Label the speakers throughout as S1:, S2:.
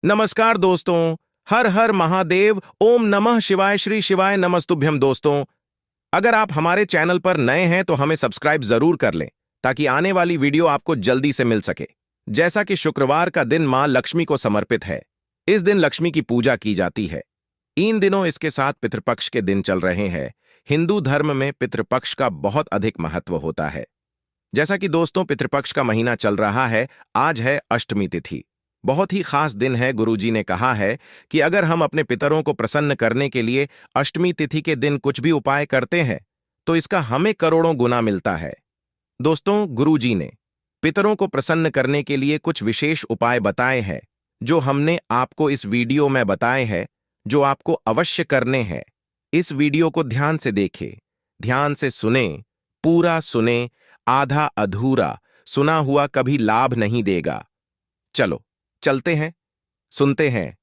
S1: नमस्कार दोस्तों। हर हर महादेव। ओम नमः शिवाय। श्री शिवाय नमस्तुभ्यम। दोस्तों, अगर आप हमारे चैनल पर नए हैं तो हमें सब्सक्राइब जरूर कर लें ताकि आने वाली वीडियो आपको जल्दी से मिल सके। जैसा कि शुक्रवार का दिन मां लक्ष्मी को समर्पित है, इस दिन लक्ष्मी की पूजा की जाती है। इन दिनों इसके साथ पितृपक्ष के दिन चल रहे हैं। हिंदू धर्म में पितृपक्ष का बहुत अधिक महत्व होता है। जैसा कि दोस्तों पितृपक्ष का महीना चल रहा है, आज है अष्टमी तिथि। बहुत ही खास दिन है। गुरुजी ने कहा है कि अगर हम अपने पितरों को प्रसन्न करने के लिए अष्टमी तिथि के दिन कुछ भी उपाय करते हैं तो इसका हमें करोड़ों गुना मिलता है। दोस्तों, गुरुजी ने पितरों को प्रसन्न करने के लिए कुछ विशेष उपाय बताए हैं जो हमने आपको इस वीडियो में बताए हैं, जो आपको अवश्य करने हैं। इस वीडियो को ध्यान से देखें, ध्यान से सुने, पूरा सुने। आधा अधूरा सुना हुआ कभी लाभ नहीं देगा। चलो चलते हैं, सुनते हैं।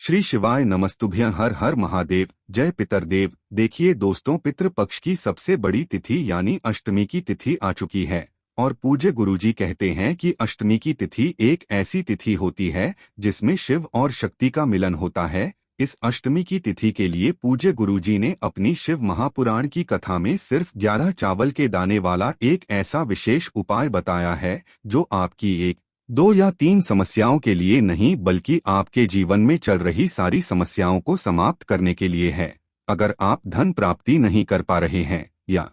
S2: श्री शिवाय नमस्तुभ्यं। हर हर महादेव। जय पितरदेव। देखिए दोस्तों, पितृपक्ष की सबसे बड़ी तिथि यानी अष्टमी की तिथि आ चुकी है और पूज्य गुरुजी कहते हैं कि अष्टमी की तिथि एक ऐसी तिथि होती है जिसमें शिव और शक्ति का मिलन होता है। इस अष्टमी की तिथि के लिए पूज्य गुरुजी ने अपनी शिव महापुराण की कथा में सिर्फ 11 चावल के दाने वाला एक ऐसा विशेष उपाय बताया है जो आपकी एक, दो या तीन समस्याओं के लिए नहीं बल्कि आपके जीवन में चल रही सारी समस्याओं को समाप्त करने के लिए है। अगर आप धन प्राप्ति नहीं कर पा रहे हैं या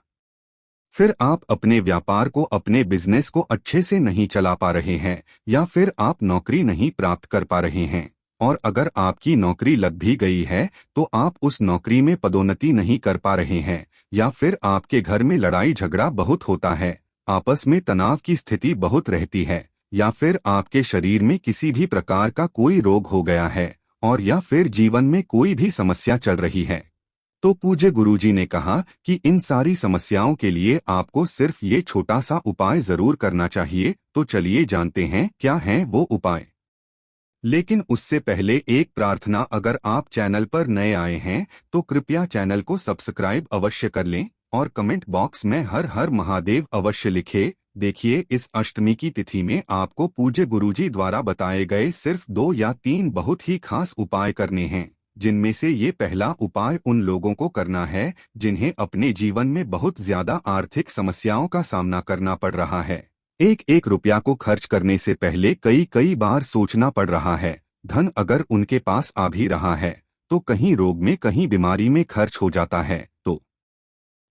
S2: फिर आप अपने व्यापार को, अपने बिजनेस को अच्छे से नहीं चला पा रहे हैं या फिर आप नौकरी नहीं प्राप्त कर पा रहे हैं और अगर आपकी नौकरी लग भी गई है तो आप उस नौकरी में पदोन्नति नहीं कर पा रहे हैं या फिर आपके घर में लड़ाई झगड़ा बहुत होता है, आपस में तनाव की स्थिति बहुत रहती है या फिर आपके शरीर में किसी भी प्रकार का कोई रोग हो गया है और या फिर जीवन में कोई भी समस्या चल रही है, तो पूज्य गुरुजी ने कहा कि इन सारी समस्याओं के लिए आपको सिर्फ ये छोटा सा उपाय जरूर करना चाहिए। तो चलिए जानते हैं क्या है वो उपाय। लेकिन उससे पहले एक प्रार्थना, अगर आप चैनल पर नए आए हैं तो कृपया चैनल को सब्सक्राइब अवश्य कर लें और कमेंट बॉक्स में हर हर महादेव अवश्य लिखें। देखिए, इस अष्टमी की तिथि में आपको पूज्य गुरुजी द्वारा बताए गए सिर्फ 2 या 3 बहुत ही खास उपाय करने हैं, जिनमें से ये पहला उपाय उन लोगों को करना है जिन्हें अपने जीवन में बहुत ज्यादा आर्थिक समस्याओं का सामना करना पड़ रहा है। एक एक रुपया को खर्च करने से पहले कई कई बार सोचना पड़ रहा है। धन अगर उनके पास आ भी रहा है तो कहीं रोग में, कहीं बीमारी में खर्च हो जाता है, तो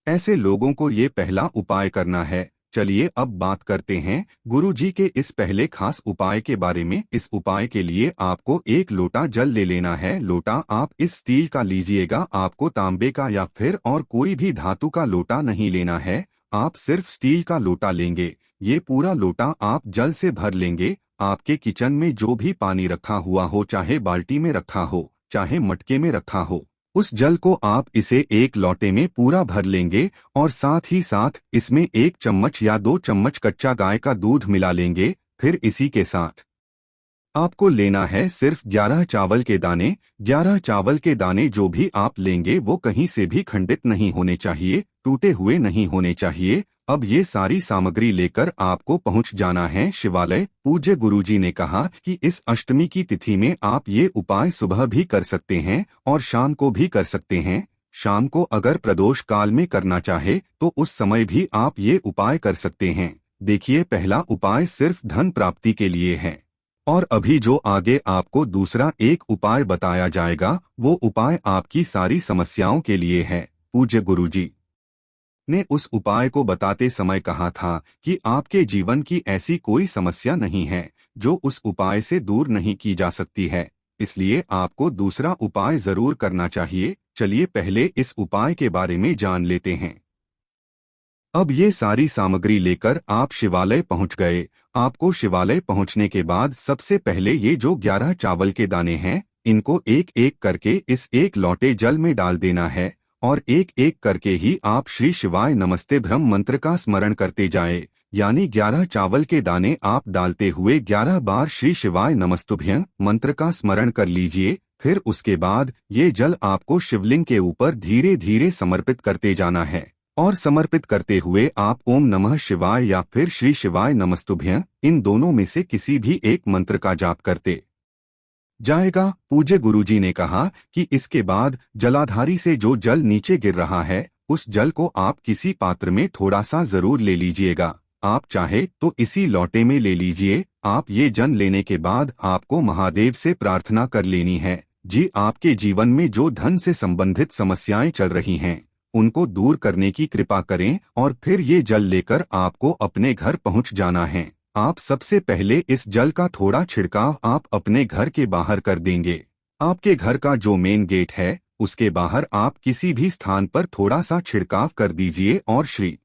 S2: ऐसे लोगों को ये पहला उपाय करना है। चलिए अब बात करते हैं गुरुजी के इस पहले खास उपाय के बारे में। इस उपाय के लिए आपको 1 लोटा जल ले लेना है। लोटा आप इस स्टील का लीजिएगा, आपको तांबे का या फिर और कोई भी धातु का लोटा नहीं लेना है। आप सिर्फ स्टील का लोटा लेंगे। ये पूरा लोटा आप जल से भर लेंगे। आपके किचन में जो भी पानी रखा हुआ हो, चाहे बाल्टी में रखा हो, चाहे मटके में रखा हो, उस जल को आप इसे एक लोटे में पूरा भर लेंगे और साथ ही साथ इसमें 1 चम्मच या 2 चम्मच कच्चा गाय का दूध मिला लेंगे। फिर इसी के साथ आपको लेना है सिर्फ 11 चावल के दाने। 11 चावल के दाने जो भी आप लेंगे वो कहीं से भी खंडित नहीं होने चाहिए, टूटे हुए नहीं होने चाहिए। अब ये सारी सामग्री लेकर आपको पहुंच जाना है शिवालय। पूज्य गुरुजी ने कहा कि इस अष्टमी की तिथि में आप ये उपाय सुबह भी कर सकते हैं और शाम को भी कर सकते हैं। शाम को अगर प्रदोष काल में करना चाहे तो उस समय भी आप ये उपाय कर सकते हैं। देखिए, पहला उपाय सिर्फ धन प्राप्ति के लिए है और अभी जो आगे आपको दूसरा एक उपाय बताया जाएगा वो उपाय आपकी सारी समस्याओं के लिए है। पूज्य गुरुजी ने उस उपाय को बताते समय कहा था कि आपके जीवन की ऐसी कोई समस्या नहीं है जो उस उपाय से दूर नहीं की जा सकती है, इसलिए आपको दूसरा उपाय जरूर करना चाहिए। चलिए पहले इस उपाय के बारे में जान लेते हैं। अब ये सारी सामग्री लेकर आप शिवालय पहुंच गए। आपको शिवालय पहुंचने के बाद सबसे पहले ये जो 11 चावल के दाने हैं, इनको एक एक करके इस एक लोटे जल में डाल देना है और एक एक करके ही आप श्री शिवाय नमस्ते ब्रह्म मंत्र का स्मरण करते जाएं। यानी 11 चावल के दाने आप डालते हुए 11 बार श्री शिवाय नमस्तुभ्यं मंत्र का स्मरण कर लीजिए। फिर उसके बाद ये जल आपको शिवलिंग के ऊपर धीरे धीरे समर्पित करते जाना है और समर्पित करते हुए आप ओम नमः शिवाय या फिर श्री शिवाय नमस्तुभ्यं, इन दोनों में से किसी भी एक मंत्र का जाप करते जाएगा। पूज्य गुरुजी ने कहा कि इसके बाद जलाधारी से जो जल नीचे गिर रहा है उस जल को आप किसी पात्र में थोड़ा सा जरूर ले लीजिएगा। आप चाहे तो इसी लोटे में ले लीजिए। आप ये जल लेने के बाद आपको महादेव से प्रार्थना कर लेनी है जी आपके जीवन में जो धन से संबंधित समस्याएं चल रही हैं उनको दूर करने की कृपा करें और फिर ये जल लेकर आपको अपने घर पहुंच जाना है। आप सबसे पहले इस जल का थोड़ा छिड़काव आप अपने घर के बाहर कर देंगे। आपके घर का जो मेन गेट है उसके बाहर आप किसी भी स्थान पर थोड़ा सा छिड़काव कर दीजिए और श्री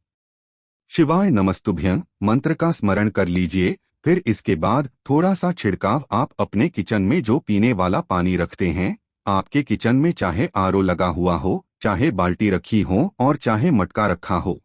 S2: शिवाय नमस्तुभ्यं मंत्र का स्मरण कर लीजिए। फिर इसके बाद थोड़ा सा छिड़काव आप अपने किचन में जो पीने वाला पानी रखते हैं, आपके किचन में चाहे आरओ लगा हुआ हो, चाहे बाल्टी रखी हो और चाहे मटका रखा हो,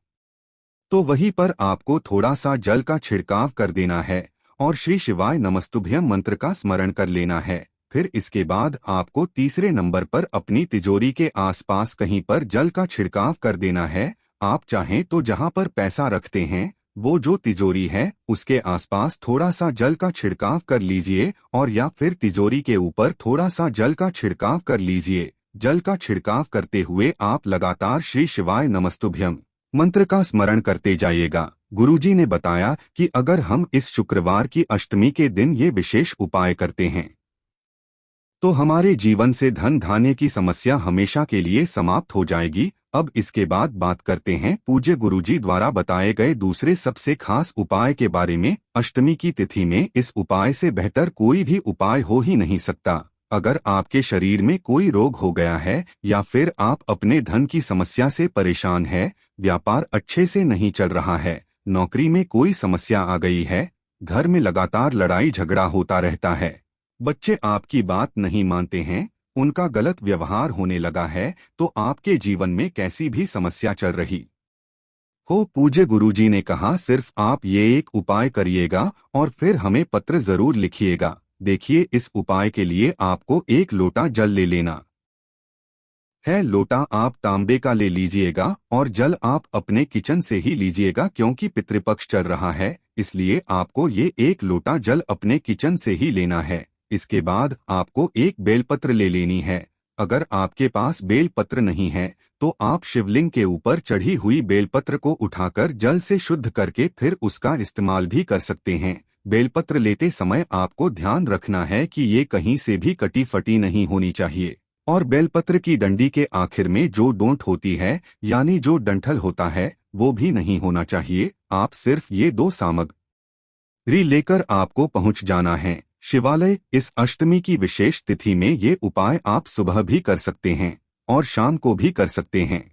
S2: तो वहीं पर आपको थोड़ा सा जल का छिड़काव कर देना है और श्री शिवाय नमस्तुभ्यं मंत्र का स्मरण कर लेना है। फिर इसके बाद आपको तीसरे नंबर पर अपनी तिजोरी के आसपास कहीं पर जल का छिड़काव कर देना है। आप चाहें तो जहां पर पैसा रखते हैं वो जो तिजोरी है उसके आसपास थोड़ा सा जल का छिड़काव कर लीजिए और या फिर तिजोरी के ऊपर थोड़ा सा जल का छिड़काव कर लीजिए। जल का छिड़काव करते हुए आप लगातार श्री शिवाय नमस्तुभ्यं मंत्र का स्मरण करते जाइएगा। गुरुजी ने बताया कि अगर हम इस शुक्रवार की अष्टमी के दिन ये विशेष उपाय करते हैं तो हमारे जीवन से धन धान्य की समस्या हमेशा के लिए समाप्त हो जाएगी। अब इसके बाद बात करते हैं पूज्य गुरुजी द्वारा बताए गए दूसरे सबसे खास उपाय के बारे में। अष्टमी की तिथि में इस उपाय से बेहतर कोई भी उपाय हो ही नहीं सकता। अगर आपके शरीर में कोई रोग हो गया है या फिर आप अपने धन की समस्या से परेशान है, व्यापार अच्छे से नहीं चल रहा है, नौकरी में कोई समस्या आ गई है, घर में लगातार लड़ाई झगड़ा होता रहता है, बच्चे आपकी बात नहीं मानते हैं, उनका गलत व्यवहार होने लगा है, तो आपके जीवन में कैसी भी समस्या चल रही हो, पूज्य गुरुजी ने कहा सिर्फ आप ये एक उपाय करिएगा और फिर हमें पत्र जरूर लिखिएगा। देखिए इस उपाय के लिए आपको 1 लोटा जल ले लेना है। लोटा आप तांबे का ले लीजिएगा और जल आप अपने किचन से ही लीजिएगा क्योंकि पितृपक्ष चल रहा है, इसलिए आपको ये 1 लोटा जल अपने किचन से ही लेना है। इसके बाद आपको 1 बेलपत्र ले लेनी है। अगर आपके पास बेलपत्र नहीं है तो आप शिवलिंग के ऊपर चढ़ी हुई बेलपत्र को उठाकर जल से शुद्ध करके फिर उसका इस्तेमाल भी कर सकते हैं। बेलपत्र लेते समय आपको ध्यान रखना है कि ये कहीं से भी कटी फटी नहीं होनी चाहिए और बेलपत्र की डंडी के आखिर में जो डोंट होती है यानी जो डंठल होता है वो भी नहीं होना चाहिए। आप सिर्फ ये 2 सामग्री लेकर आपको पहुंच जाना है शिवालय। इस अष्टमी की विशेष तिथि में ये उपाय आप सुबह भी कर सकते हैं और शाम को भी कर सकते हैं,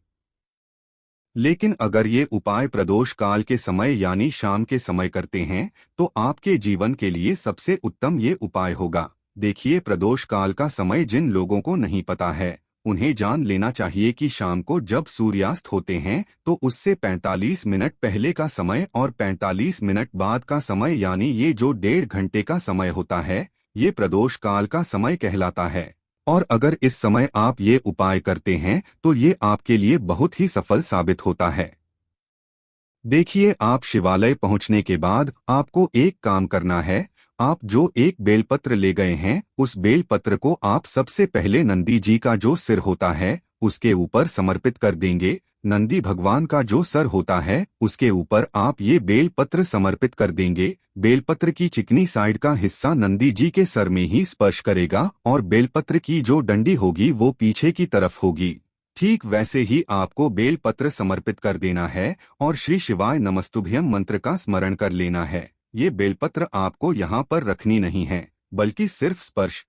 S2: लेकिन अगर ये उपाय प्रदोष काल के समय यानी शाम के समय करते हैं तो आपके जीवन के लिए सबसे उत्तम ये उपाय होगा। देखिए प्रदोष काल का समय जिन लोगों को नहीं पता है उन्हें जान लेना चाहिए कि शाम को जब सूर्यास्त होते हैं तो उससे 45 मिनट पहले का समय और 45 मिनट बाद का समय यानी ये जो 1.5 घंटे का समय होता है ये प्रदोष काल का समय कहलाता है। और अगर इस समय आप ये उपाय करते हैं तो ये आपके लिए बहुत ही सफल साबित होता है। देखिए आप शिवालय पहुंचने के बाद आपको एक काम करना है। आप जो 1 बेलपत्र ले गए हैं उस बेलपत्र को आप सबसे पहले नंदी जी का जो सिर होता है उसके ऊपर समर्पित कर देंगे। नंदी भगवान का जो सर होता है उसके ऊपर आप ये बेलपत्र समर्पित कर देंगे। बेलपत्र की चिकनी साइड का हिस्सा नंदी जी के सर में ही स्पर्श करेगा और बेलपत्र की जो डंडी होगी वो पीछे की तरफ होगी। ठीक वैसे ही आपको बेलपत्र समर्पित कर देना है और श्री शिवाय नमस्तुभ्यं मंत्र का स्मरण कर लेना है। ये बेलपत्र आपको यहाँ पर रखनी नहीं है बल्कि सिर्फ स्पर्श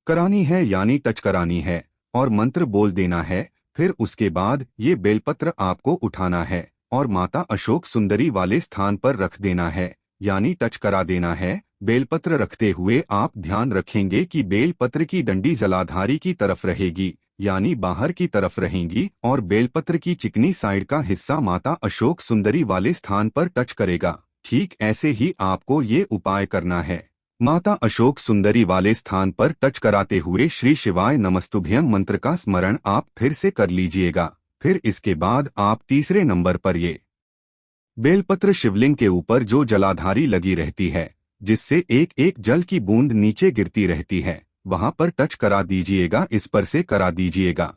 S2: करानी है यानी टच करानी है और मंत्र बोल देना है। फिर उसके बाद ये बेलपत्र आपको उठाना है और माता अशोक सुंदरी वाले स्थान पर रख देना है यानी टच करा देना है। बेलपत्र रखते हुए आप ध्यान रखेंगे कि बेलपत्र की डंडी जलाधारी की तरफ रहेगी यानी बाहर की तरफ रहेंगी और बेलपत्र की चिकनी साइड का हिस्सा माता अशोक सुंदरी वाले स्थान पर टच करेगा। ठीक ऐसे ही आपको ये उपाय करना है। माता अशोक सुंदरी वाले स्थान पर टच कराते हुए श्री शिवाय नमस्तुभ्यं मंत्र का स्मरण आप फिर से कर लीजिएगा। फिर इसके बाद आप तीसरे नंबर पर ये बेलपत्र शिवलिंग के ऊपर जो जलाधारी लगी रहती है जिससे एक एक जल की बूंद नीचे गिरती रहती है वहां पर टच करा दीजिएगा, इस पर से करा दीजिएगा।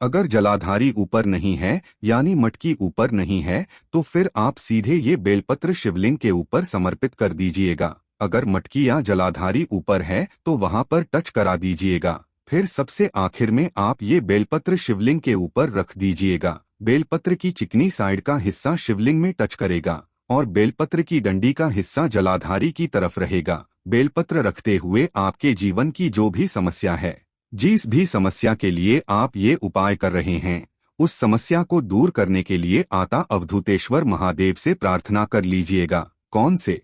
S2: अगर जलाधारी ऊपर नहीं है यानी मटकी ऊपर नहीं है तो फिर आप सीधे ये बेलपत्र शिवलिंग के ऊपर समर्पित कर दीजिएगा। अगर मटकी या जलाधारी ऊपर है तो वहां पर टच करा दीजिएगा। फिर सबसे आखिर में आप ये बेलपत्र शिवलिंग के ऊपर रख दीजिएगा। बेलपत्र की चिकनी साइड का हिस्सा शिवलिंग में टच करेगा और बेलपत्र की डंडी का हिस्सा जलाधारी की तरफ रहेगा। बेलपत्र रखते हुए आपके जीवन की जो भी समस्या है, जिस भी समस्या के लिए आप ये उपाय कर रहे हैं, उस समस्या को दूर करने के लिए आता अवधूतेश्वर महादेव से प्रार्थना कर लीजिएगा। कौन से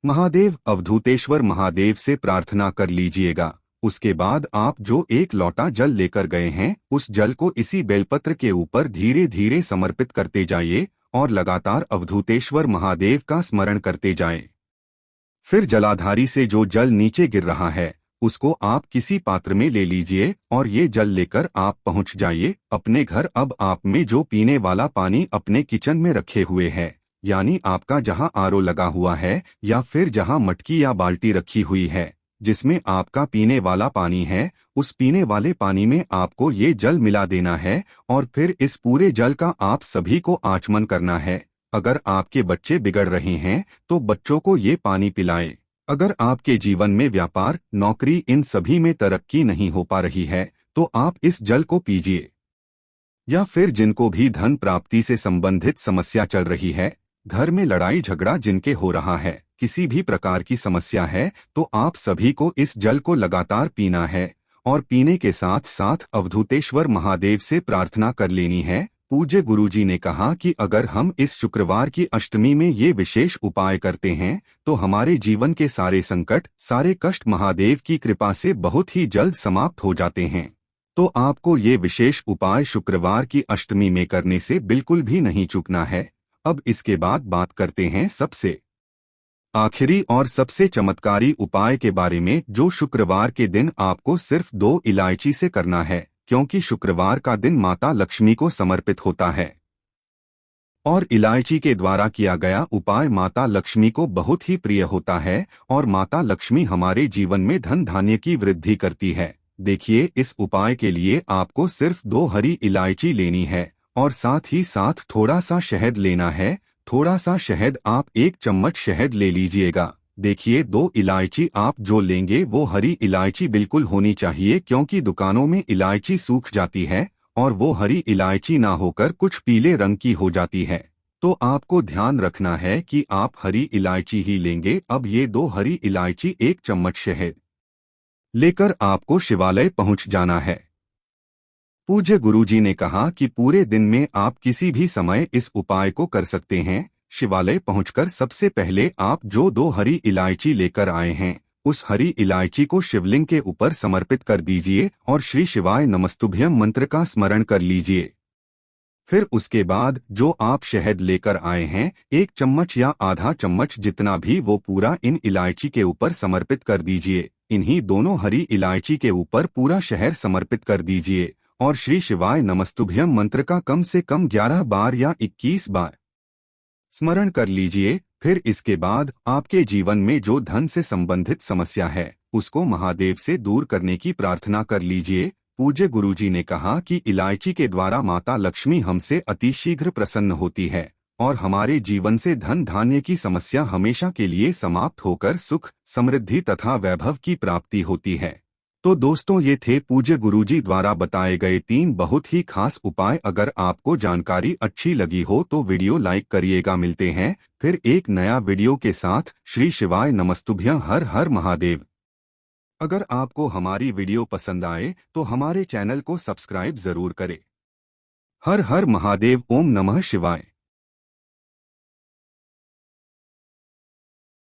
S2: महादेव? अवधूतेश्वर महादेव से प्रार्थना कर लीजिएगा। उसके बाद आप जो एक लोटा जल लेकर गए हैं, उस जल को इसी बेलपत्र के ऊपर धीरे धीरे समर्पित करते जाइए और लगातार अवधूतेश्वर महादेव का स्मरण करते जाएं। फिर जलाधारी से जो जल नीचे गिर रहा है उसको आप किसी पात्र में ले लीजिए और ये जल लेकर आप पहुंच जाइए अपने घर। अब आप में जो पीने वाला पानी अपने किचन में रखे हुए है, यानी आपका जहां आरओ लगा हुआ है या फिर जहां मटकी या बाल्टी रखी हुई है जिसमें आपका पीने वाला पानी है, उस पीने वाले पानी में आपको ये जल मिला देना है और फिर इस पूरे जल का आप सभी को आचमन करना है। अगर आपके बच्चे बिगड़ रहे हैं तो बच्चों को ये पानी पिलाएं। अगर आपके जीवन में व्यापार, नौकरी इन सभी में तरक्की नहीं हो पा रही है तो आप इस जल को पीजिए। या फिर जिनको भी धन प्राप्ति से संबंधित समस्या चल रही है, घर में लड़ाई झगड़ा जिनके हो रहा है, किसी भी प्रकार की समस्या है, तो आप सभी को इस जल को लगातार पीना है और पीने के साथ साथ अवधूतेश्वर महादेव से प्रार्थना कर लेनी है। पूज्य गुरुजी ने कहा कि अगर हम इस शुक्रवार की अष्टमी में ये विशेष उपाय करते हैं तो हमारे जीवन के सारे संकट, सारे कष्ट महादेव की कृपा से बहुत ही जल्द समाप्त हो जाते हैं। तो आपको ये विशेष उपाय शुक्रवार की अष्टमी में करने से बिल्कुल भी नहीं चूकना है। अब इसके बाद बात करते हैं सबसे आखिरी और सबसे चमत्कारी उपाय के बारे में, जो शुक्रवार के दिन आपको सिर्फ 2 इलायची से करना है, क्योंकि शुक्रवार का दिन माता लक्ष्मी को समर्पित होता है और इलायची के द्वारा किया गया उपाय माता लक्ष्मी को बहुत ही प्रिय होता है और माता लक्ष्मी हमारे जीवन में धन धान्य की वृद्धि करती है। देखिए, इस उपाय के लिए आपको सिर्फ 2 हरी इलायची लेनी है और साथ ही साथ थोड़ा सा शहद लेना है। थोड़ा सा शहद, आप 1 चम्मच शहद ले लीजिएगा। देखिए, 2 इलायची आप जो लेंगे वो हरी इलायची बिल्कुल होनी चाहिए, क्योंकि दुकानों में इलायची सूख जाती है और वो हरी इलायची ना होकर कुछ पीले रंग की हो जाती है। तो आपको ध्यान रखना है कि आप हरी इलायची ही लेंगे। अब ये 2 हरी इलायची, 1 चम्मच शहद लेकर आपको शिवालय पहुंच जाना है। पूज्य गुरुजी ने कहा कि पूरे दिन में आप किसी भी समय इस उपाय को कर सकते हैं। शिवालय पहुंचकर सबसे पहले आप जो 2 हरी इलायची लेकर आए हैं, उस हरी इलायची को शिवलिंग के ऊपर समर्पित कर दीजिए और श्री शिवाय नमस्तुभ्यम मंत्र का स्मरण कर लीजिए। फिर उसके बाद जो आप शहद लेकर आए हैं, 1 चम्मच या आधा चम्मच जितना भी, वो पूरा इन इलायची के ऊपर समर्पित कर दीजिए। इन्हीं दोनों हरी इलायची के ऊपर पूरा शहद समर्पित कर दीजिए और श्री शिवाय नमस्तुभ्यम मंत्र का कम से कम 11 बार या 21 बार स्मरण कर लीजिए। फिर इसके बाद आपके जीवन में जो धन से संबंधित समस्या है उसको महादेव से दूर करने की प्रार्थना कर लीजिए। पूज्य गुरुजी ने कहा कि इलायची के द्वारा माता लक्ष्मी हमसे अतिशीघ्र प्रसन्न होती है और हमारे जीवन से धन धान्य की समस्या हमेशा के लिए समाप्त होकर सुख, समृद्धि तथा वैभव की प्राप्ति होती है। तो दोस्तों, ये थे पूज्य गुरुजी द्वारा बताए गए 3 बहुत ही खास उपाय। अगर आपको जानकारी अच्छी लगी हो तो वीडियो लाइक करिएगा। मिलते हैं फिर एक नया वीडियो के साथ। श्री शिवाय नमस्तुभ्यं। हर हर महादेव। अगर आपको हमारी वीडियो पसंद आए तो हमारे चैनल को सब्सक्राइब जरूर करें। हर हर महादेव। ओम नमः शिवाय।